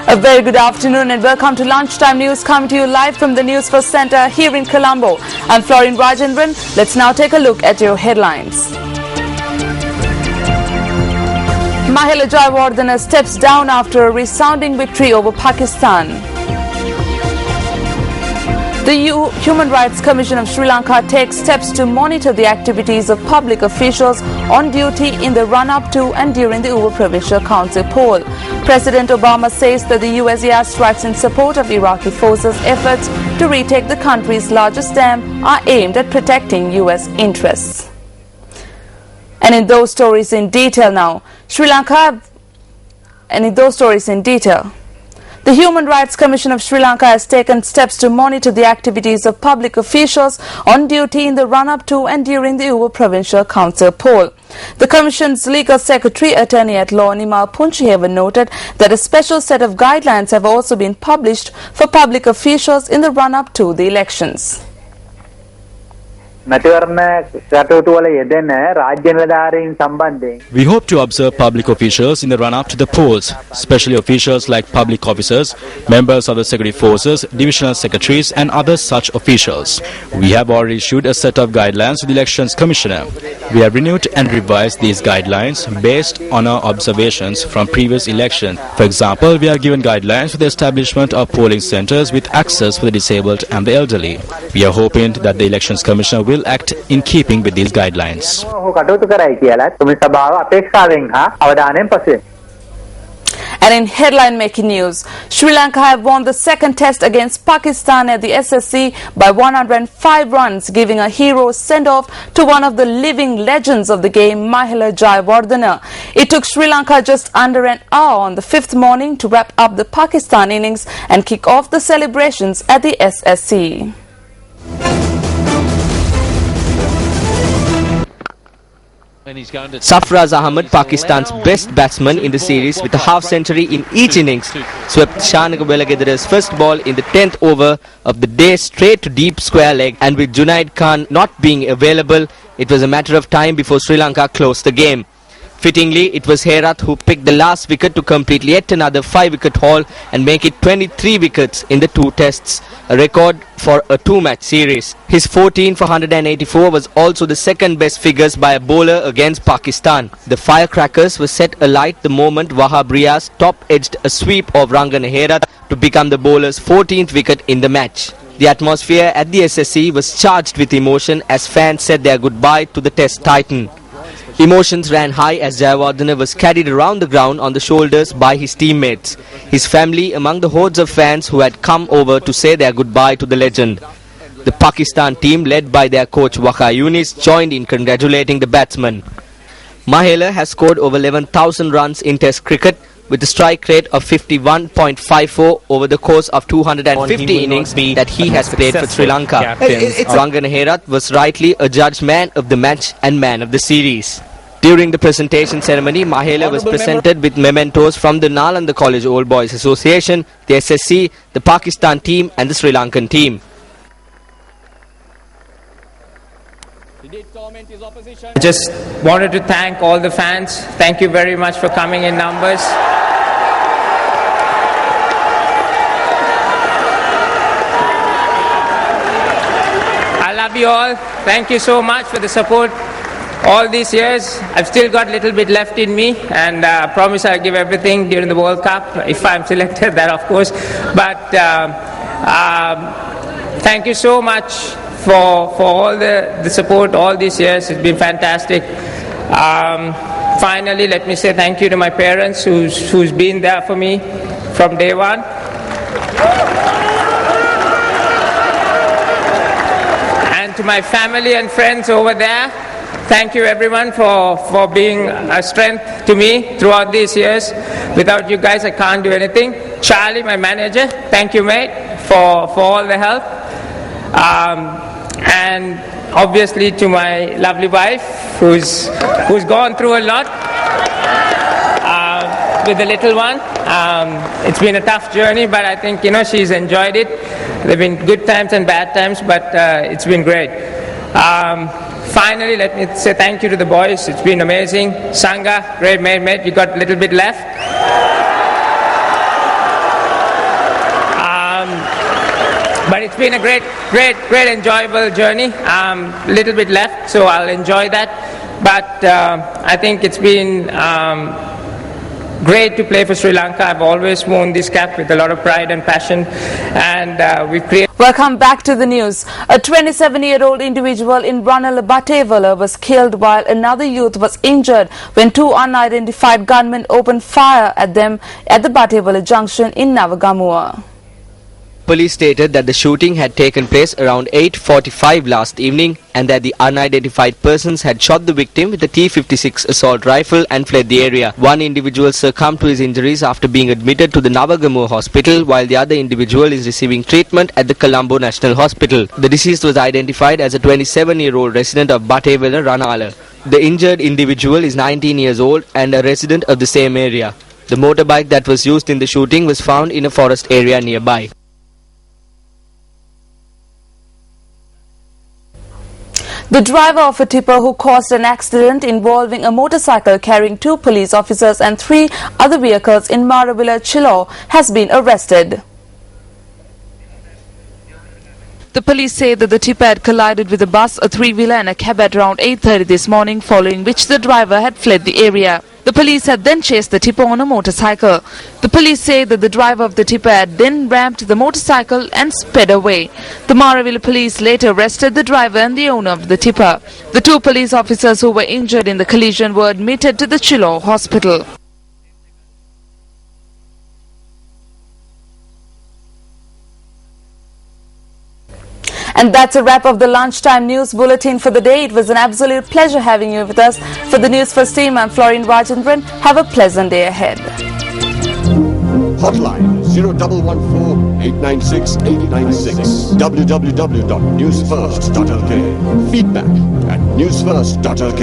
A very good afternoon and welcome to Lunchtime News, coming to you live from the Newsfirst Centre here in Colombo. I'm Florin Rajendran. Let's now take a look at your headlines. Mahela Jayawardena steps down after a resounding victory over Pakistan. The Human Rights Commission of Sri Lanka takes steps to monitor the activities of public officials on duty in the run-up to and during the Uva Provincial Council poll. President Obama says that the US airstrikes in support of Iraqi forces' efforts to retake the country's largest dam are aimed at protecting US interests. And in those stories in detail now, the Human Rights Commission of Sri Lanka has taken steps to monitor the activities of public officials on duty in the run-up to and during the Uva Provincial Council poll. The Commission's Legal Secretary, Attorney at Law Nimal Punchiheva, noted that a special set of guidelines have also been published for public officials in the run-up to the elections. We hope to observe public officials in the run-up to the polls, especially officials like public officers, members of the security forces, divisional secretaries and other such officials. We have already issued a set of guidelines to the Elections Commissioner. We have renewed and revised these guidelines based on our observations from previous elections. For example, we have given guidelines for the establishment of polling centres with access for the disabled and the elderly. We are hoping that the Elections Commissioner will act in keeping with these guidelines. And in headline-making news, Sri Lanka have won the second test against Pakistan at the SSC by 105 runs, giving a hero send-off to one of the living legends of the game, Mahela Jayawardena. It took Sri Lanka just under an hour on the fifth morning to wrap up the Pakistan innings and kick off the celebrations at the SSC. Sarfraz Ahmed, Pakistan's best batsman in the series with a half-century in each innings, swept Shanaka Belagedera's first ball in the 10th over of the day straight to deep square leg, and with Junaid Khan not being available, it was a matter of time before Sri Lanka closed the game. Fittingly, it was Herath who picked the last wicket to complete yet another 5-wicket haul and make it 23 wickets in the two tests, a record for a two-match series. His 14 for 184 was also the second best figures by a bowler against Pakistan. The firecrackers were set alight the moment Wahab Riaz top-edged a sweep of Rangana Herath to become the bowler's 14th wicket in the match. The atmosphere at the SSC was charged with emotion as fans said their goodbye to the Test titan. Emotions ran high as Jayawardena was carried around the ground on the shoulders by his teammates, his family among the hordes of fans who had come over to say their goodbye to the legend. The Pakistan team, led by their coach Waqar Yunis, joined in congratulating the batsman. Mahela has scored over 11,000 runs in Test cricket with a strike rate of 51.54 over the course of 250 innings that he has played for Sri Lanka. Rangana Herath was rightly adjudged man of the match and man of the series. During the presentation ceremony, Mahela was presented with mementos from the Nalanda College Old Boys Association, the SSC, the Pakistan team and the Sri Lankan team. I just wanted to thank all the fans. Thank you very much for coming in numbers. I love you all. Thank you so much for the support all these years. I've still got a little bit left in me, and I promise I'll give everything during the World Cup, if I'm selected, that of course. But thank you so much for all the support all these years. It's been fantastic. Finally, let me say thank you to my parents who's been there for me from day one. And to my family and friends over there, thank you everyone for being a strength to me throughout these years. Without you guys, I can't do anything. Charlie, my manager, thank you mate for all the help. And obviously to my lovely wife who's gone through a lot with the little one. It's been a tough journey, but I think she's enjoyed it. There have been good times and bad times, but it's been great. Finally, let me say thank you to the boys. It's been amazing. Sangha, great mate. You got a little bit left. But it's been a great enjoyable journey. A little bit left, so I'll enjoy that. But I think it's been great to play for Sri Lanka. I've always worn this cap with a lot of pride and passion, and we've created... Welcome back to the news. A 27-year-old individual in Ranala Batewala was killed while another youth was injured when two unidentified gunmen opened fire at them at the Batewala junction in Navagamua. Police stated that the shooting had taken place around 8:45 last evening and that the unidentified persons had shot the victim with a T-56 assault rifle and fled the area. One individual succumbed to his injuries after being admitted to the Navagamua hospital, while the other individual is receiving treatment at the Colombo National Hospital. The deceased was identified as a 27-year-old resident of Batewala, Ranala. The injured individual is 19 years old and a resident of the same area. The motorbike that was used in the shooting was found in a forest area nearby. The driver of a tipper who caused an accident involving a motorcycle carrying 2 police officers and 3 other vehicles in Maravilla, Chilaw has been arrested. The police say that the tipper had collided with a bus, a 3-wheeler and a cab at around 8:30 this morning, following which the driver had fled the area. The police had then chased the tipper on a motorcycle. The police say that the driver of the tipper had then ramped the motorcycle and sped away. The Maravilla police later arrested the driver and the owner of the tipper. The 2 police officers who were injured in the collision were admitted to the Chilaw hospital. And that's a wrap of the lunchtime news bulletin for the day. It was an absolute pleasure having you with us. For the Newsfirst team, I'm Florine Rajendran. Have a pleasant day ahead. Hotline 0114-896-896. www.newsfirst.lk. Feedback at newsfirst.lk.